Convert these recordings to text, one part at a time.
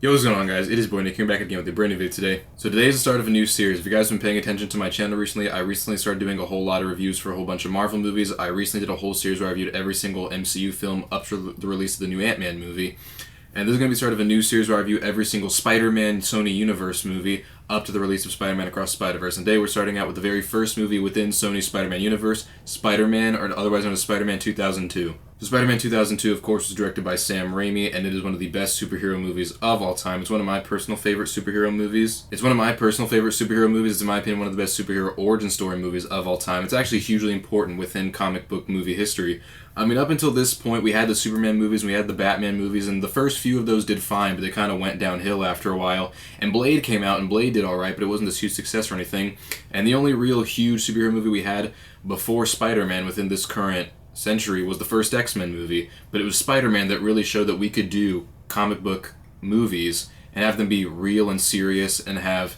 Yo, what's going on, guys? It is Boy Nick here, back again with a brand new video today. So today is the start of a new series. If you guys have been paying attention to my channel recently, I recently started doing a whole lot of reviews for a whole bunch of Marvel movies. I recently did a whole series where I reviewed every single MCU film up to the release of the new Ant-Man movie. And this is going to be the start of a new series where I review every single Spider-Man Sony Universe movie up to the release of Spider-Man Across the Spider-Verse. And today we're starting out with the very first movie within Sony Spider-Man Universe, Spider-Man, or otherwise known as Spider-Man 2002. So Spider-Man 2002, of course, was directed by Sam Raimi, and it is one of the best superhero movies of all time. It's one of my personal favorite superhero movies. It's, in my opinion, one of the best superhero origin story movies of all time. It's actually hugely important within comic book movie history. I mean, up until this point, we had the Superman movies, and we had the Batman movies, and the first few of those did fine, but they kind of went downhill after a while. And Blade came out, and Blade did alright, but it wasn't this huge success or anything. And the only real huge superhero movie we had before Spider-Man within this current century was the first X-Men movie, but it was Spider-Man that really showed that we could do comic book movies and have them be real and serious and have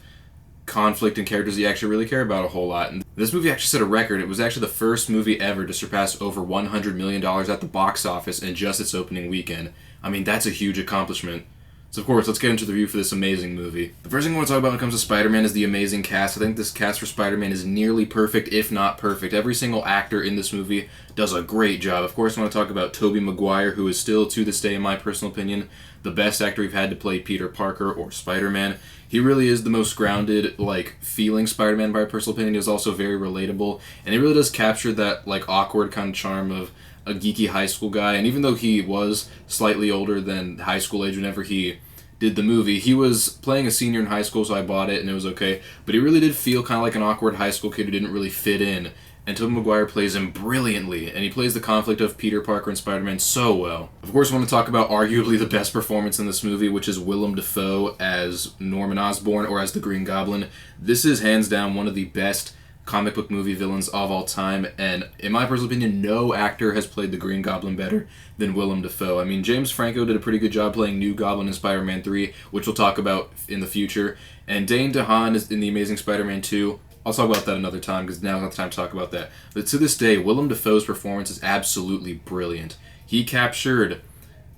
conflict and characters that you actually really care about a whole lot. And this movie actually set a record. It was actually the first movie ever to surpass over $100 million at the box office in just its opening weekend. I mean, that's a huge accomplishment. So of course, let's get into the review for this amazing movie. The first thing I want to talk about when it comes to Spider-Man is the amazing cast. I think this cast for Spider-Man is nearly perfect, if not perfect. Every single actor in this movie does a great job. Of course, I want to talk about Tobey Maguire, who is still, to this day, in my personal opinion, the best actor we've had to play Peter Parker or Spider-Man. He really is the most grounded, feeling Spider-Man by my personal opinion. He is also very relatable, and he really does capture that, awkward kind of charm of a geeky high school guy. And even though he was slightly older than high school age whenever he did the movie, he was playing a senior in high school, so I bought it and it was okay. But he really did feel kind of like an awkward high school kid who didn't really fit in. And Tobey Maguire plays him brilliantly, and he plays the conflict of Peter Parker and Spider-Man so well. Of course, I want to talk about arguably the best performance in this movie, which is Willem Dafoe as Norman Osborn, or as the Green Goblin. This is hands down one of the best comic book movie villains of all time, and in my personal opinion, no actor has played the Green Goblin better than Willem Dafoe. I mean, James Franco did a pretty good job playing New Goblin in Spider-Man 3, which we'll talk about in the future, and Dane DeHaan is in The Amazing Spider-Man 2. I'll talk about that another time, because now's not the time to talk about that. But to this day, Willem Dafoe's performance is absolutely brilliant. He captured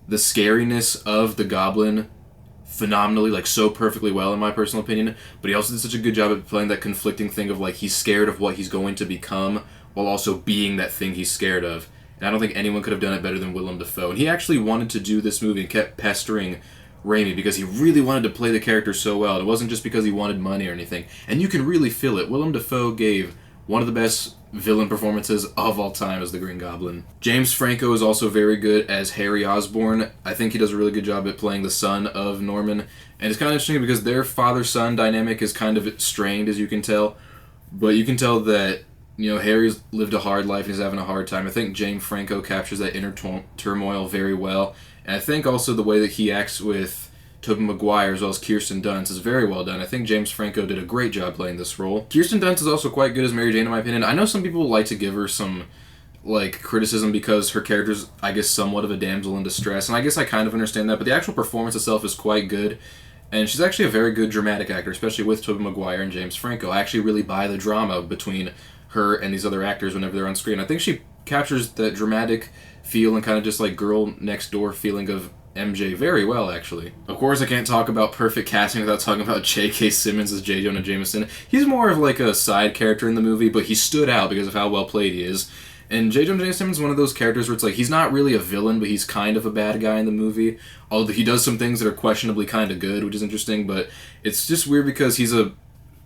the scariness of the Goblin phenomenally, so perfectly well in my personal opinion, but he also did such a good job at playing that conflicting thing of he's scared of what he's going to become while also being that thing he's scared of. And I don't think anyone could have done it better than Willem Dafoe. And he actually wanted to do this movie and kept pestering Raimi because he really wanted to play the character so well. It wasn't just because he wanted money or anything. And you can really feel it. Willem Dafoe gave one of the best villain performances of all time as the Green Goblin. James Franco is also very good as Harry Osborn. I think he does a really good job at playing the son of Norman. And it's kind of interesting because their father-son dynamic is kind of strained, as you can tell. But you can tell that, Harry's lived a hard life and he's having a hard time. I think James Franco captures that inner turmoil very well. And I think also the way that he acts with Tobey Maguire as well as Kirsten Dunst is very well done. I think James Franco did a great job playing this role. Kirsten Dunst is also quite good as Mary Jane in my opinion. I know some people like to give her some criticism because her character's, I guess, somewhat of a damsel in distress, and I guess I kind of understand that, but the actual performance itself is quite good. And she's actually a very good dramatic actor, especially with Tobey Maguire and James Franco. I actually really buy the drama between her and these other actors whenever they're on screen. I think she captures that dramatic feel and kind of just girl next door feeling of MJ very well, actually. Of course, I can't talk about perfect casting without talking about J.K. Simmons as J. Jonah Jameson. He's more of a side character in the movie, but he stood out because of how well played he is. And J. Jonah Jameson is one of those characters where it's he's not really a villain, but he's kind of a bad guy in the movie. Although he does some things that are questionably kind of good, which is interesting, but it's just weird because he's a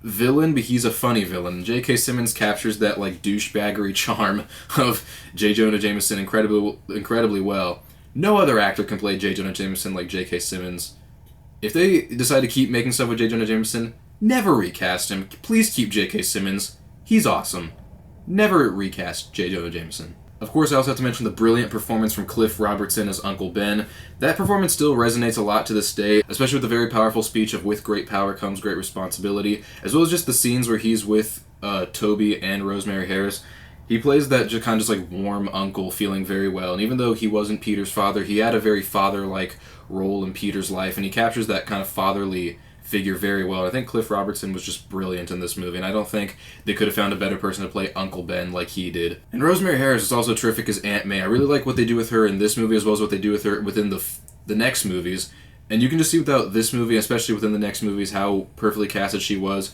villain, but he's a funny villain. J.K. Simmons captures that douchebaggery charm of J. Jonah Jameson incredibly well. No other actor can play J. Jonah Jameson like J.K. Simmons. If they decide to keep making stuff with J. Jonah Jameson, never recast him. Please keep J.K. Simmons. He's awesome. Never recast J. Jonah Jameson. Of course, I also have to mention the brilliant performance from Cliff Robertson as Uncle Ben. That performance still resonates a lot to this day, especially with the very powerful speech of "with great power comes great responsibility," as well as just the scenes where he's with Toby and Rosemary Harris. He plays that just kind of warm uncle feeling very well, and even though he wasn't Peter's father, he had a very father-like role in Peter's life, and he captures that kind of fatherly figure very well. I think Cliff Robertson was just brilliant in this movie, and I don't think they could have found a better person to play Uncle Ben like he did. And Rosemary Harris is also terrific as Aunt May. I really like what they do with her in this movie as well as what they do with her within the next movies. And you can just see without this movie, especially within the next movies, how perfectly casted she was.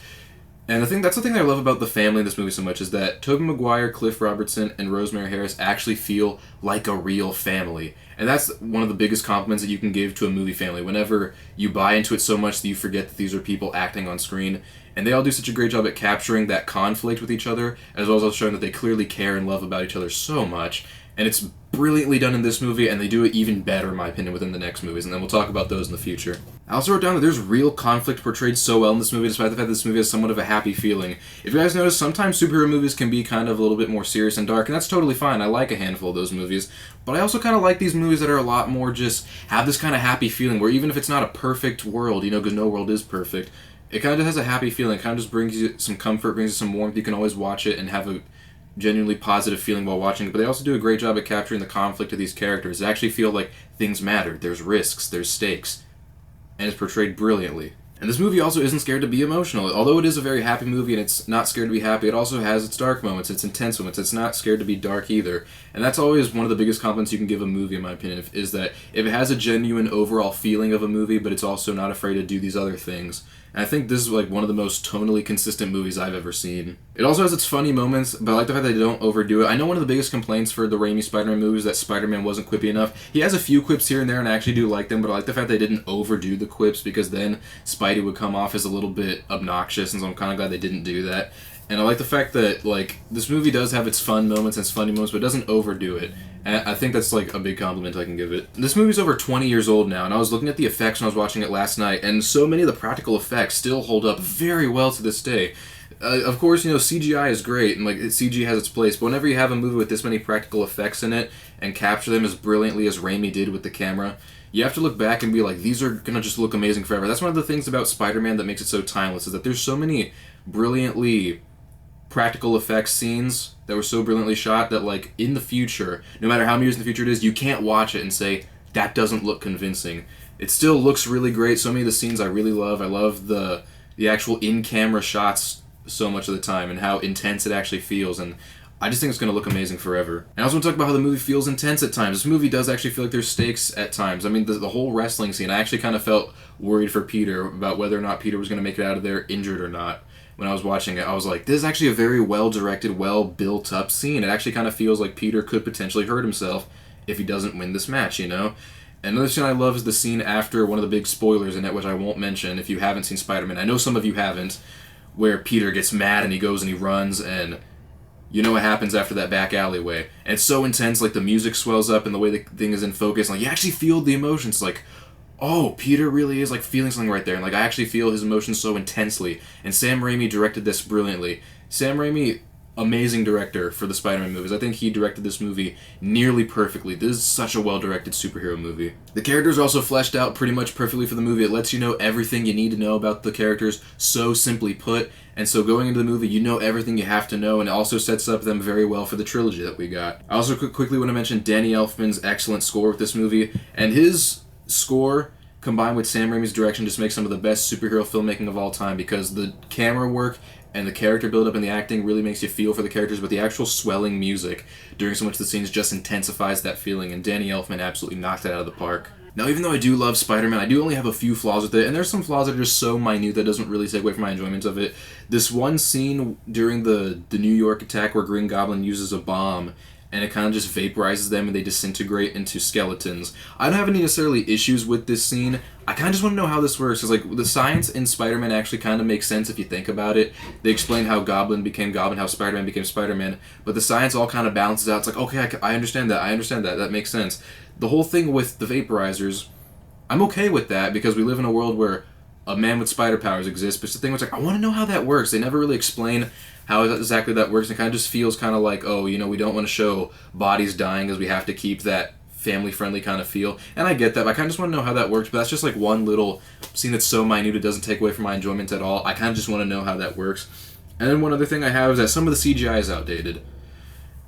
And that's the thing that I love about the family in this movie so much, is that Tobey Maguire, Cliff Robertson, and Rosemary Harris actually feel like a real family. And that's one of the biggest compliments that you can give to a movie family. Whenever you buy into it so much that you forget that these are people acting on screen. And they all do such a great job at capturing that conflict with each other, as well as showing that they clearly care and love about each other so much. And it's brilliantly done in this movie, and they do it even better, in my opinion, within the next movies, and then we'll talk about those in the future. I also wrote down that there's real conflict portrayed so well in this movie, despite the fact that this movie has somewhat of a happy feeling. If you guys notice, sometimes superhero movies can be kind of a little bit more serious and dark, and that's totally fine. I like a handful of those movies, but I also kind of like these movies that are a lot more just have this kind of happy feeling, where even if it's not a perfect world, because no world is perfect, it kind of has a happy feeling. It kind of just brings you some comfort, brings you some warmth. You can always watch it and have a genuinely positive feeling while watching it, but they also do a great job at capturing the conflict of these characters. They actually feel like things matter, there's risks, there's stakes, and it's portrayed brilliantly. And this movie also isn't scared to be emotional. Although it is a very happy movie and it's not scared to be happy, it also has its dark moments, its intense moments. It's not scared to be dark either. And that's always one of the biggest compliments you can give a movie, in my opinion, is that if it has a genuine overall feeling of a movie, but it's also not afraid to do these other things. And I think this is like one of the most tonally consistent movies I've ever seen. It also has its funny moments, but I like the fact that they don't overdo it. I know one of the biggest complaints for the Raimi Spider-Man movies is that Spider-Man wasn't quippy enough. He has a few quips here and there, and I actually do like them, but I like the fact they didn't overdo the quips, because then Spidey would come off as a little bit obnoxious, and so I'm kind of glad they didn't do that. And I like the fact that, like, this movie does have its fun moments and its funny moments, but it doesn't overdo it. And I think that's, like, a big compliment I can give it. This movie's over 20 years old now, and I was looking at the effects when I was watching it last night, and so many of the practical effects still hold up very well to this day. Of course, CGI is great, and, like, CG has its place, but whenever you have a movie with this many practical effects in it, and capture them as brilliantly as Raimi did with the camera, you have to look back and be like, these are gonna just look amazing forever. That's one of the things about Spider-Man that makes it so timeless, is that there's so many brilliantly practical effects scenes that were so brilliantly shot that, like, in the future, no matter how many years in the future it is, you can't watch it and say, that doesn't look convincing. It still looks really great. So many of the scenes I really love. I love the actual in-camera shots so much of the time, and how intense it actually feels, and I just think it's going to look amazing forever. And I also want to talk about how the movie feels intense at times. This movie does actually feel like there's stakes at times. I mean, the whole wrestling scene, I actually kind of felt worried for Peter about whether or not Peter was going to make it out of there injured or not. When I was watching it, I was like, this is actually a very well-directed, well-built-up scene. It actually kind of feels like Peter could potentially hurt himself if he doesn't win this match, And another scene I love is the scene after one of the big spoilers in it, which I won't mention if you haven't seen Spider-Man. I know some of you haven't, where Peter gets mad and he goes and he runs, and you know what happens after that back alleyway. And it's so intense, like the music swells up and the way the thing is in focus, and like you actually feel the emotions, like, oh, Peter really is like feeling something right there, and like I actually feel his emotions so intensely. And Sam Raimi directed this brilliantly. Sam Raimi, amazing director for the Spider-Man movies. I think he directed this movie nearly perfectly. This is such a well-directed superhero movie. The characters are also fleshed out pretty much perfectly for the movie. It lets you know everything you need to know about the characters, so simply put. And so going into the movie, you know everything you have to know, and it also sets up them very well for the trilogy that we got. I also quickly want to mention Danny Elfman's excellent score with this movie, and his score combined with Sam Raimi's direction just makes some of the best superhero filmmaking of all time, because the camera work and the character build-up and the acting really makes you feel for the characters, but the actual swelling music during so much of the scenes just intensifies that feeling, and Danny Elfman absolutely knocked it out of the park. Now, even though I do love Spider-Man, I do only have a few flaws with it, and there's some flaws that are just so minute that doesn't really take away from my enjoyment of it. This one scene during the New York attack where Green Goblin uses a bomb, and it kind of just vaporizes them and they disintegrate into skeletons. I don't have any necessarily issues with this scene. I kind of just want to know how this works, because like the science in Spider-Man actually kind of makes sense if you think about it. They explain how Goblin became Goblin, how Spider-Man became Spider-Man, but the science all kind of balances out. It's like, okay, I understand that, that makes sense. The whole thing with the vaporizers, I'm okay with that, because we live in a world where a man with spider powers exists, but it's the thing where it's like, I want to know how that works. They never really explain how exactly that works, and it kind of just feels kind of like, oh, we don't want to show bodies dying because we have to keep that family-friendly kind of feel. And I get that, but I kind of just want to know how that works, but that's just like one little scene that's so minute it doesn't take away from my enjoyment at all. I kind of just want to know how that works. And then one other thing I have is that some of the CGI is outdated.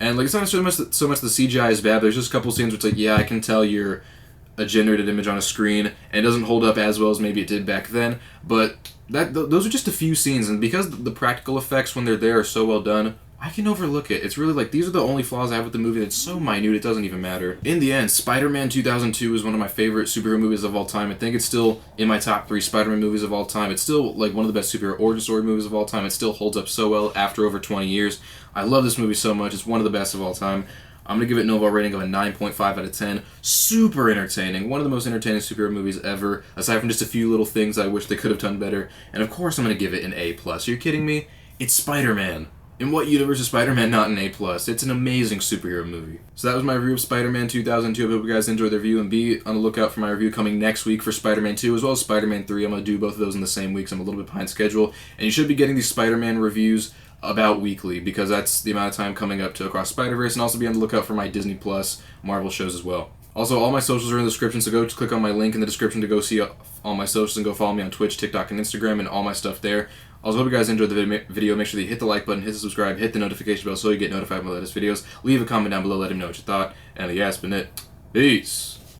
And like, it's not so much the CGI is bad, but there's just a couple scenes where it's like, yeah, I can tell you're a generated image on a screen, and it doesn't hold up as well as maybe it did back then, but those are just a few scenes, and because the practical effects when they're there are so well done, I can overlook it. It's really like, these are the only flaws I have with the movie that's so minute it doesn't even matter. In the end, Spider-Man 2002 is one of my favorite superhero movies of all time. I think it's still in my top 3 Spider-Man movies of all time. It's still like one of the best superhero origin story movies of all time. It still holds up so well after over 20 years. I love this movie so much. It's one of the best of all time. I'm going to give it an overall rating of a 9.5 out of 10. Super entertaining. One of the most entertaining superhero movies ever, aside from just a few little things I wish they could have done better. And of course I'm going to give it an A+. Are you kidding me? It's Spider-Man. In what universe is Spider-Man not an A+? It's an amazing superhero movie. So that was my review of Spider-Man 2002. I hope you guys enjoyed the review, and be on the lookout for my review coming next week for Spider-Man 2 as well as Spider-Man 3. I'm going to do both of those in the same week, so I'm a little bit behind schedule. And you should be getting these Spider-Man reviews about weekly, because that's the amount of time coming up to Across Spider-Verse, and also be on the lookout for my Disney Plus Marvel shows as well. Also, all my socials are in the description, so go click on my link in the description to go see all my socials and go follow me on Twitch, TikTok, and Instagram, and all my stuff there. Also, hope you guys enjoyed the video. Make sure that you hit the like button, hit the subscribe, hit the notification bell so you get notified when I latest videos. Leave a comment down below, let him know what you thought. And yeah, that's been it. Peace!